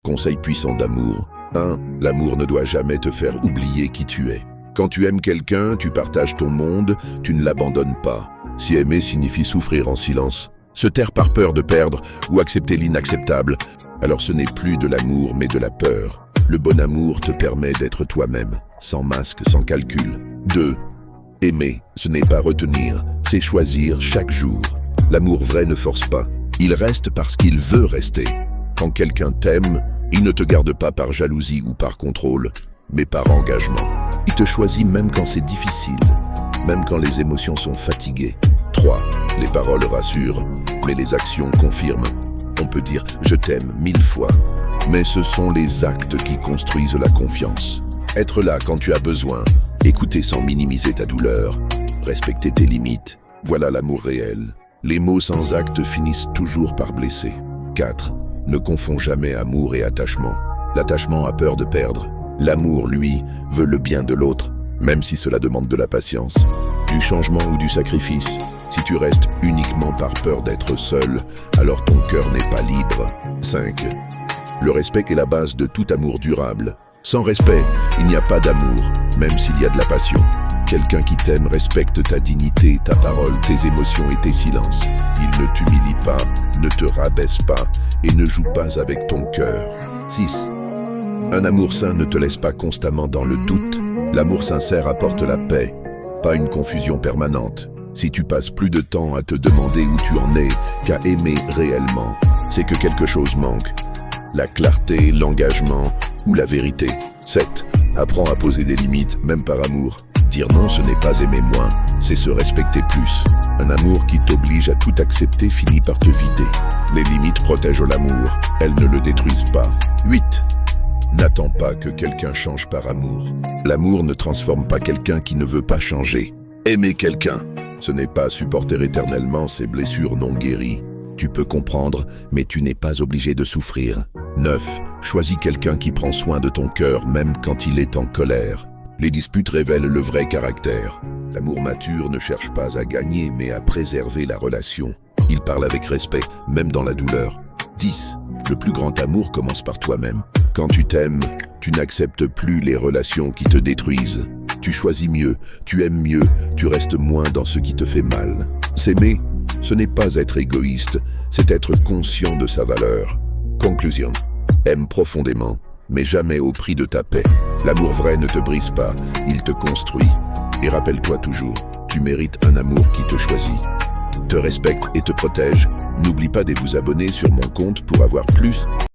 Conseil puissant d'amour. 1. L'amour ne doit jamais te faire oublier qui tu es. Quand tu aimes quelqu'un, tu partages ton monde, tu ne l'abandonnes pas. Si aimer signifie souffrir en silence, se taire par peur de perdre ou accepter l'inacceptable, alors ce n'est plus de l'amour mais de la peur. Le bon amour te permet d'être toi-même, sans masque, sans calcul. 2. Aimer, ce n'est pas retenir, c'est choisir chaque jour. L'amour vrai ne force pas, il reste parce qu'il veut rester. Quand quelqu'un t'aime, il ne te garde pas par jalousie ou par contrôle, mais par engagement. Il te choisit même quand c'est difficile, même quand les émotions sont fatiguées. 3. Les paroles rassurent, mais les actions confirment. On peut dire « je t'aime » 1000 fois, mais ce sont les actes qui construisent la confiance. Être là quand tu as besoin, écouter sans minimiser ta douleur, respecter tes limites, voilà l'amour réel. Les mots sans acte finissent toujours par blesser. 4. Ne confonds jamais amour et attachement. L'attachement a peur de perdre. L'amour, lui, veut le bien de l'autre, même si cela demande de la patience, du changement ou du sacrifice. Si tu restes uniquement par peur d'être seul, alors ton cœur n'est pas libre. 5. Le respect est la base de tout amour durable. Sans respect, il n'y a pas d'amour, même s'il y a de la passion. Quelqu'un qui t'aime respecte ta dignité, ta parole, tes émotions et tes silences. Il ne t'humilie pas, ne te rabaisse pas et ne joue pas avec ton cœur. 6. Un amour sain ne te laisse pas constamment dans le doute. L'amour sincère apporte la paix, pas une confusion permanente. Si tu passes plus de temps à te demander où tu en es qu'à aimer réellement, c'est que quelque chose manque. La clarté, l'engagement ou la vérité. 7. Apprends à poser des limites, même par amour. Dire non, ce n'est pas aimer moins, c'est se respecter plus. Un amour qui t'oblige à tout accepter finit par te vider. Les limites protègent l'amour, elles ne le détruisent pas. 8. N'attends pas que quelqu'un change par amour. L'amour ne transforme pas quelqu'un qui ne veut pas changer. Aimer quelqu'un, ce n'est pas supporter éternellement ses blessures non guéries. Tu peux comprendre, mais tu n'es pas obligé de souffrir. 9. Choisis quelqu'un qui prend soin de ton cœur, même quand il est en colère. Les disputes révèlent le vrai caractère. L'amour mature ne cherche pas à gagner, mais à préserver la relation. Il parle avec respect, même dans la douleur. 10. Le plus grand amour commence par toi-même. Quand tu t'aimes, tu n'acceptes plus les relations qui te détruisent. Tu choisis mieux, tu aimes mieux, tu restes moins dans ce qui te fait mal. S'aimer, ce n'est pas être égoïste, c'est être conscient de sa valeur. Conclusion. Aime profondément, mais jamais au prix de ta paix. L'amour vrai ne te brise pas, il te construit. Et rappelle-toi toujours, tu mérites un amour qui te choisit, te respecte et te protège. N'oublie pas de vous abonner sur mon compte pour avoir plus